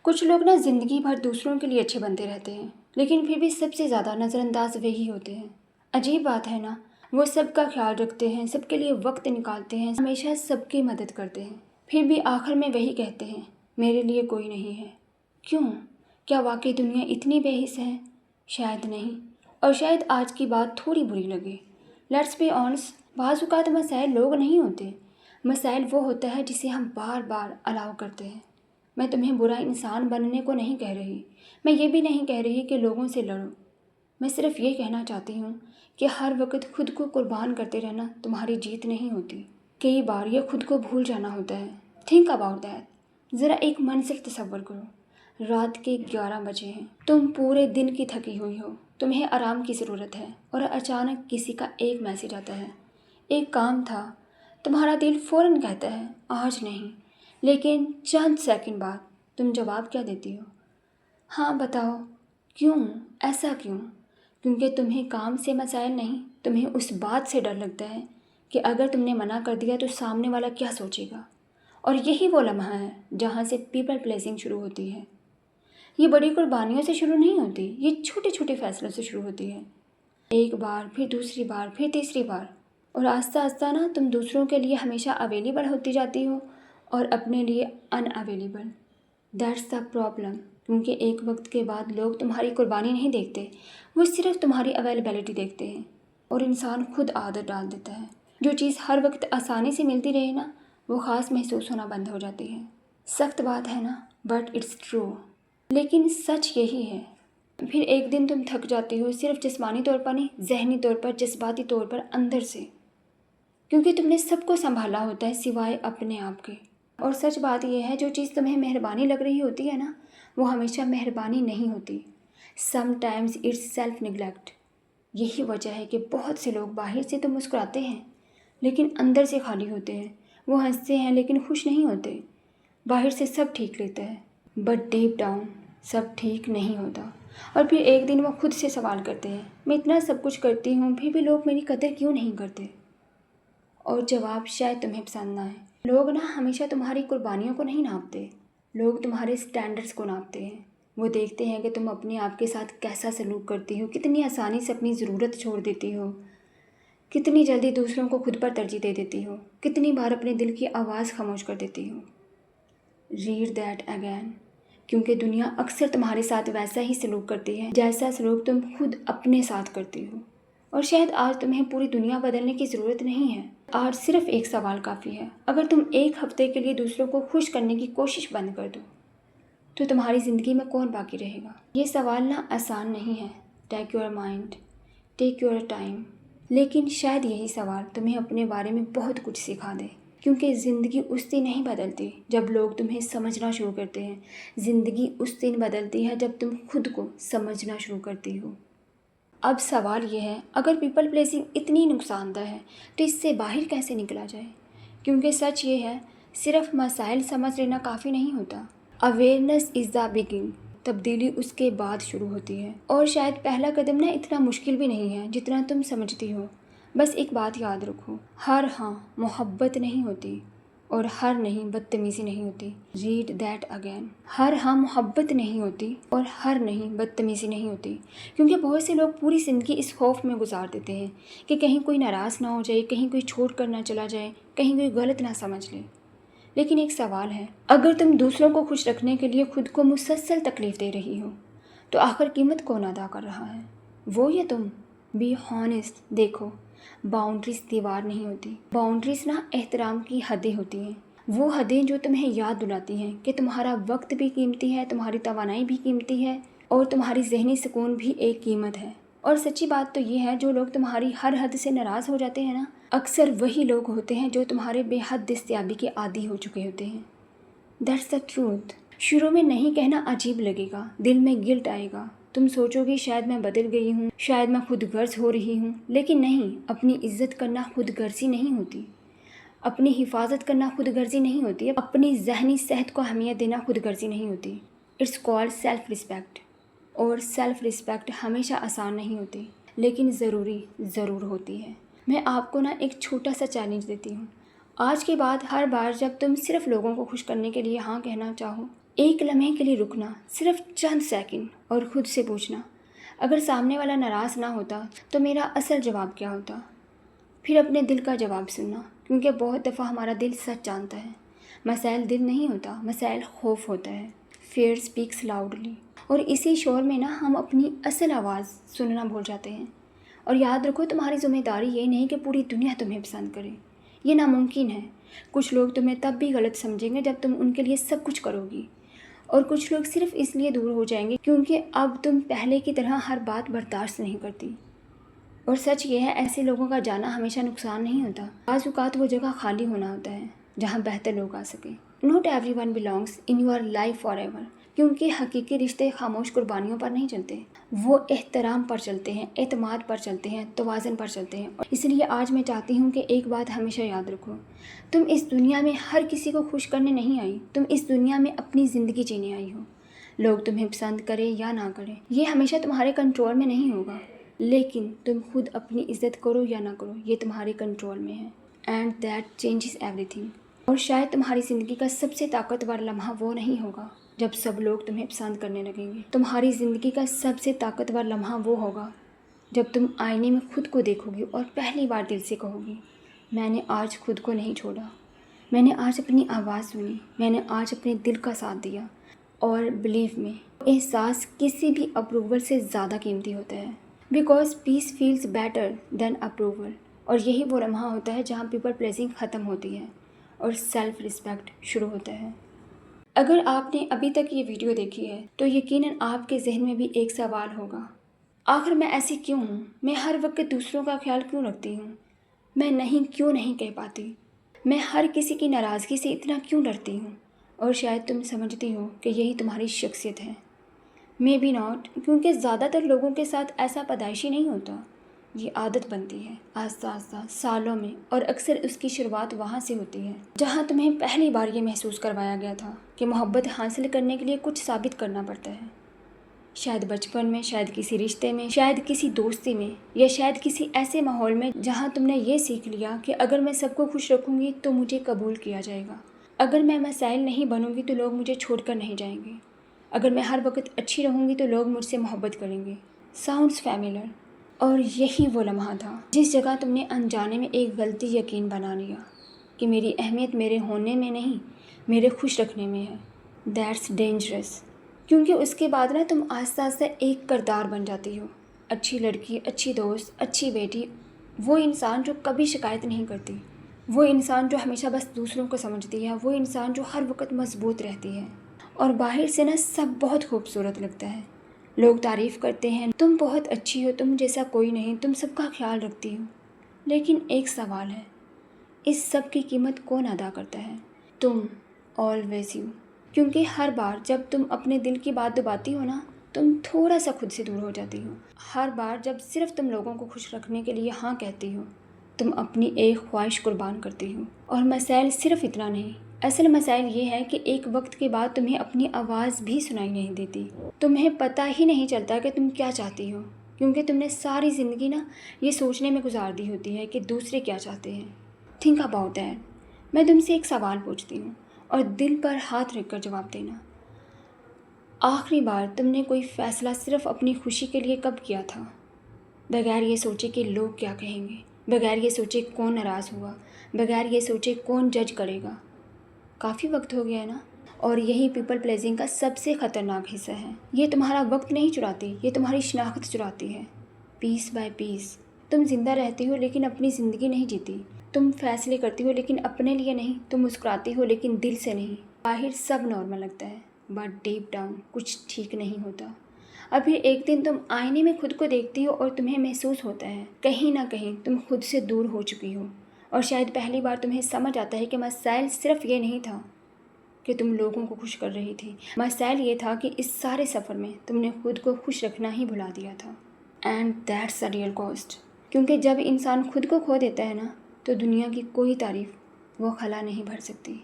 کچھ لوگ نا زندگی بھر دوسروں کے لیے اچھے بنتے رہتے ہیں، لیکن پھر بھی سب سے زیادہ نظر انداز وہی ہوتے ہیں۔ عجیب بات ہے نا، وہ سب کا خیال رکھتے ہیں، سب کے لیے وقت نکالتے ہیں، ہمیشہ سب کی مدد کرتے ہیں، پھر بھی آخر میں وہی کہتے ہیں میرے لیے کوئی نہیں ہے۔ کیوں؟ کیا واقعی دنیا اتنی بے حس ہے؟ شاید نہیں، اور شاید آج کی بات تھوڑی بری لگے۔ لیٹس بی آنسٹ، بعض اوقات مسائل لوگ نہیں ہوتے، مسائل وہ ہوتا ہے جسے ہم بار بار الاؤ کرتے ہیں۔ میں تمہیں برا انسان بننے کو نہیں کہہ رہی، میں یہ بھی نہیں کہہ رہی کہ لوگوں سے لڑو۔ میں صرف یہ کہنا چاہتی ہوں کہ ہر وقت خود کو قربان کرتے رہنا تمہاری جیت نہیں ہوتی۔ کئی بار یہ خود کو بھول جانا ہوتا ہے۔ Think about that. ذرا ایک منظر تصور کرو، رات کے 11 بجے ہیں، تم پورے دن کی تھکی ہوئی ہو، تمہیں آرام کی ضرورت ہے، اور اچانک کسی کا ایک میسج آتا ہے، ایک کام تھا، تمہارا دل فوراً کہتا ہے آج نہیں، لیکن چند سیکنڈ بعد تم جواب کیا دیتی ہو؟ ہاں بتاؤ، کیوں؟ ایسا کیوں؟ کیونکہ تمہیں کام سے مسائل نہیں، تمہیں اس بات سے ڈر لگتا ہے کہ اگر تم نے منع کر دیا تو سامنے والا کیا سوچے گا۔ اور یہی وہ لمحہ ہے جہاں سے پیپل پلیسنگ شروع ہوتی ہے۔ یہ بڑی قربانیوں سے شروع نہیں ہوتی، یہ چھوٹے چھوٹے فیصلوں سے شروع ہوتی ہے۔ ایک بار، پھر دوسری بار، پھر تیسری بار، اور آہستہ آہستہ نا تم دوسروں کے لیے ہمیشہ اویلیبل ہوتی جاتی ہو اور اپنے لیے in available. That's the problem, کیونکہ ایک وقت کے بعد لوگ تمہاری قربانی نہیں دیکھتے، وہ صرف تمہاری اویلیبلٹی دیکھتے ہیں، اور انسان خود عادت ڈال دیتا ہے۔ جو چیز ہر وقت آسانی سے ملتی رہے نا، وہ خاص محسوس ہونا بند ہو جاتی ہے۔ سخت بات ہے نا، بٹ اٹس ٹرو۔ لیکن سچ یہی ہے۔ پھر ایک دن تم تھک جاتی ہو، صرف جسمانی طور پر نہیں، ذہنی طور پر، جذباتی طور پر، اندر سے، کیونکہ تم نے سب کو سنبھالا ہوتا ہے سوائے اپنے آپ کے۔ اور سچ بات یہ ہے، جو چیز تمہیں مہربانی لگ رہی ہوتی ہے نا، وہ ہمیشہ مہربانی نہیں ہوتی۔ Sometimes it's self neglect. یہی وجہ ہے کہ بہت سے لوگ باہر سے تو مسکراتے ہیں لیکن اندر سے خالی ہوتے ہیں۔ وہ ہنستے ہیں لیکن خوش نہیں ہوتے۔ باہر سے سب ٹھیک لیتے ہیں، بٹ ڈیپ ڈاؤن سب ٹھیک نہیں ہوتا۔ اور پھر ایک دن وہ خود سے سوال کرتے ہیں، میں اتنا سب کچھ کرتی ہوں پھر بھی لوگ میری قدر کیوں نہیں کرتے؟ اور جواب شاید تمہیں پسند نہ آئے۔ لوگ نا ہمیشہ تمہاری قربانیوں کو نہیں ناپتے، لوگ تمہارے سٹینڈرڈز کو ناپتے ہیں۔ وہ دیکھتے ہیں کہ تم اپنے آپ کے ساتھ کیسا سلوک کرتی ہو، کتنی آسانی سے اپنی ضرورت چھوڑ دیتی ہو، کتنی جلدی دوسروں کو خود پر ترجیح دے دیتی ہو، کتنی بار اپنے دل کی آواز خاموش کر دیتی ہو۔ ریڈ دیٹ اگین، کیونکہ دنیا اکثر تمہارے ساتھ ویسا ہی سلوک کرتی ہے جیسا سلوک تم خود اپنے ساتھ کرتی ہو۔ اور شاید آج تمہیں پوری دنیا بدلنے کی ضرورت نہیں ہے، آج صرف ایک سوال کافی ہے۔ اگر تم ایک ہفتے کے لیے دوسروں کو خوش کرنے کی کوشش بند کر دو تو تمہاری زندگی میں کون باقی رہے گا؟ یہ سوال نا آسان نہیں ہے۔ Take your mind, take your time, لیکن شاید یہی سوال تمہیں اپنے بارے میں بہت کچھ سکھا دے، کیونکہ زندگی اس دن نہیں بدلتی جب لوگ تمہیں سمجھنا شروع کرتے ہیں، زندگی اس دن بدلتی ہے جب تم خود کو سمجھنا شروع کرتی ہو۔ اب سوال یہ ہے، اگر پیپل پلیسنگ اتنی نقصان دہ ہے تو اس سے باہر کیسے نکلا جائے؟ کیونکہ سچ یہ ہے، صرف مسائل سمجھ لینا کافی نہیں ہوتا۔ اویئرنیس از دا بگننگ، تبدیلی اس کے بعد شروع ہوتی ہے۔ اور شاید پہلا قدم نا اتنا مشکل بھی نہیں ہے جتنا تم سمجھتی ہو۔ بس ایک بات یاد رکھو، ہر ہاں محبت نہیں ہوتی، اور ہر نہیں بدتمیزی نہیں ہوتی۔ ریڈ دیٹ اگین، ہر ہاں محبت نہیں ہوتی اور ہر نہیں بدتمیزی نہیں ہوتی، کیونکہ بہت سے لوگ پوری زندگی اس خوف میں گزار دیتے ہیں کہ کہیں کوئی ناراض نہ ہو جائے، کہیں کوئی چھوڑ کر نہ چلا جائے، کہیں کوئی غلط نہ سمجھ لے۔ لیکن ایک سوال ہے، اگر تم دوسروں کو خوش رکھنے کے لیے خود کو مسلسل تکلیف دے رہی ہو تو آخر قیمت کون ادا کر رہا ہے؟ وہ یا تم؟ Be honest. دیکھو، باؤنڈریز دیوار نہیں ہوتی، باؤنڈریز نا احترام کی حدیں ہوتی ہیں، وہ حدیں جو تمہیں یاد دلاتی ہیں کہ تمہارا وقت بھی قیمتی ہے، تمہاری توانائی بھی قیمتی ہے، اور تمہاری ذہنی سکون بھی ایک قیمت ہے۔ اور سچی بات تو یہ ہے، جو لوگ تمہاری ہر حد سے ناراض ہو جاتے ہیں نا، اکثر وہی لوگ ہوتے ہیں جو تمہارے بے حد دستیابی کے عادی ہو چکے ہوتے ہیں۔ That's the truth. شروع میں نہیں کہنا عجیب لگے گا، دل میں گلٹ آئے گا، تم سوچو گی شاید میں بدل گئی ہوں، شاید میں خود غرض ہو رہی ہوں، لیکن نہیں، اپنی عزت کرنا خود غرضی نہیں ہوتی، اپنی حفاظت کرنا خود غرضی نہیں ہوتی، اپنی ذہنی صحت کو اہمیت دینا خود غرضی نہیں ہوتی۔ It's called self respect. اور سیلف رسپیکٹ ہمیشہ آسان نہیں ہوتی، لیکن ضروری ضرور ہوتی ہے۔ میں آپ کو نا ایک چھوٹا سا چیلنج دیتی ہوں۔ آج کے بعد ہر بار جب تم صرف لوگوں کو خوش کرنے کے لیے ہاں کہنا چاہو एक लम्हे के लिए रुकना, सिर्फ चंद सेकंड, और खुद से पूछना, अगर सामने वाला नाराज़ ना होता तो मेरा असल जवाब क्या होता। फिर अपने दिल का जवाब सुनना, क्योंकि बहुत दफ़ा हमारा दिल सच जानता है। मसाइल दिल नहीं होता, मसाइल खौफ होता है। Fear speaks loudly. और इसी शोर में ना हम अपनी असल आवाज़ सुनना भूल जाते हैं। और याद रखो, तुम्हारी ज़िम्मेदारी ये नहीं कि पूरी दुनिया तुम्हें पसंद करे, ये नामुमकिन है। कुछ लोग तुम्हें तब भी गलत समझेंगे जब तुम उनके लिए सब कुछ करोगी, और कुछ लोग सिर्फ इसलिए दूर हो जाएंगे क्योंकि अब तुम पहले की तरह हर बात बर्दाश्त नहीं करती। और सच ये है, ऐसे लोगों का जाना हमेशा नुकसान नहीं होता। बाज़ औक़ात वो जगह खाली होना होता है जहाँ बेहतर लोग आ सकें। Not everyone belongs in your life for ever, क्योंकि हकीकी रिश्ते खामोश कुर्बानियों पर नहीं चलते, वो एहतराम पर चलते हैं, एतमाद पर चलते हैं, तवाज़न पर चलते हैं। और इसलिए आज मैं चाहती हूँ कि एक बात हमेशा याद रखो, तुम इस दुनिया में हर किसी को खुश करने नहीं आई, तुम इस दुनिया में अपनी ज़िंदगी जीने आई हो। लोग तुम्हें पसंद करें या ना करें, ये हमेशा तुम्हारे कंट्रोल में नहीं होगा, लेकिन तुम खुद अपनी इज़्ज़त करो या ना करो, ये तुम्हारे कंट्रोल में है। And that changes everything. और शायद तुम्हारी ज़िंदगी का सबसे ताकतवर लम्हा वो नहीं होगा जब सब लोग तुम्हें पसंद करने लगेंगे। तुम्हारी ज़िंदगी का सबसे ताकतवर लम्हा वो होगा जब तुम आईने में खुद को देखोगी और पहली बार दिल से कहोगी, मैंने आज खुद को नहीं छोड़ा, मैंने आज अपनी आवाज़ सुनी, मैंने आज अपने दिल का साथ दिया। और बिलीव में, एहसास किसी भी अप्रूवल से ज़्यादा कीमती होता है, because peace feels better than approval. और यही वो लम्हा होता है जहाँ पीपल प्लेजिंग ख़त्म होती है और सेल्फ रिस्पेक्ट शुरू होता है। अगर आपने अभी तक ये वीडियो देखी है तो यकीनन आपके जहन में भी एक सवाल होगा, आखिर मैं ऐसी क्यों हूँ, मैं हर वक्त दूसरों का ख्याल क्यों रखती हूँ, मैं नहीं क्यों नहीं कह पाती, मैं हर किसी की नाराज़गी से इतना क्यों डरती हूँ। और शायद तुम समझती हो कि यही तुम्हारी शख्सियत है। मे बी नॉट, क्योंकि ज़्यादातर लोगों के साथ ऐसा पैदाइशी नहीं होता, ये आदत बनती है आस्ता आस्ता सालों में। और अक्सर उसकी शुरुआत वहाँ से होती है जहाँ तुम्हें पहली बार ये महसूस करवाया गया था कि मोहब्बत हासिल करने के लिए कुछ साबित करना पड़ता है। शायद बचपन में, शायद किसी रिश्ते में, शायद किसी दोस्ती में, या शायद किसी ऐसे माहौल में जहाँ तुमने ये सीख लिया कि अगर मैं सबको खुश रखूँगी तो मुझे कबूल किया जाएगा, अगर मैं मसाइल नहीं बनूँगी तो लोग मुझे छोड़कर नहीं जाएंगे, अगर मैं हर वक्त अच्छी रहूँगी तो लोग मुझसे मोहब्बत करेंगे। Sounds familiar. और यही वो लम्हा था जिस जगह तुमने अनजाने में एक गलती यकीन बना लिया कि मेरी अहमियत मेरे होने में नहीं, मेरे खुश रखने में है। दैट्स डेंजरस, क्योंकि उसके बाद ना तुम आस्ता आस्ता एक किरदार बन जाती हो, अच्छी लड़की, अच्छी दोस्त, अच्छी बेटी, वो इंसान जो कभी शिकायत नहीं करती, वो इंसान जो हमेशा बस दूसरों को समझती है, वो इंसान जो हर वक्त मजबूत रहती है। और बाहर से ना सब बहुत खूबसूरत लगता है, लोग तारीफ़ करते हैं, तुम बहुत अच्छी हो, तुम जैसा कोई नहीं, तुम सबका ख्याल रखती हो। लेकिन एक सवाल है, इस सब की कीमत कौन अदा करता है? तुम, ऑलवेज यू। क्योंकि हर बार जब तुम अपने दिल की बात दबाती हो ना, तुम थोड़ा सा खुद से दूर हो जाती हो। हर बार जब सिर्फ तुम लोगों को खुश रखने के लिए हाँ कहती हो, तुम अपनी एक ख्वाहिश कुर्बान करती हो। और मसाइल सिर्फ इतना नहीं, असल मसाइल ये है कि एक वक्त के बाद तुम्हें अपनी आवाज़ भी सुनाई नहीं देती, तुम्हें पता ही नहीं चलता कि तुम क्या चाहती हो, क्योंकि तुमने सारी ज़िंदगी ना ये सोचने में गुजार दी होती है कि दूसरे क्या चाहते हैं। Think about that. मैं तुमसे एक सवाल पूछती हूँ और दिल पर हाथ रखकर जवाब देना। आखिरी बार तुमने कोई फ़ैसला सिर्फ अपनी खुशी के लिए कब किया था, बगैर ये सोचे कि लोग क्या कहेंगे, बगैर ये सोचे कौन नाराज़ हुआ, बगैर ये सोचे कौन जज करेगा? काफ़ी वक्त हो गया है ना। और यही पीपल प्लेजिंग का सबसे ख़तरनाक हिस्सा है। ये तुम्हारा वक्त नहीं चुराती, ये तुम्हारी शनाख्त चुराती है। पीस बाय पीस तुम ज़िंदा रहती हो लेकिन अपनी ज़िंदगी नहीं जीती। तुम फैसले करती हो लेकिन अपने लिए नहीं, तुम मुस्कुराती हो लेकिन दिल से नहीं। बाहर सब नॉर्मल लगता है बट डीप डाउन कुछ ठीक नहीं होता। और फिर एक दिन तुम आईने में खुद को देखती हो और तुम्हें महसूस होता है कहीं ना कहीं तुम खुद से दूर हो चुकी हो। और शायद पहली बार तुम्हें समझ आता है कि मसाइल सिर्फ ये नहीं था कि तुम लोगों को खुश कर रही थी, मसाइल ये था कि इस सारे सफ़र में तुमने खुद को खुश रखना ही भुला दिया था। And that's the real cost. क्योंकि जब इंसान खुद को खो देता है ना, तो दुनिया की कोई तारीफ़ वो खला नहीं भर सकती।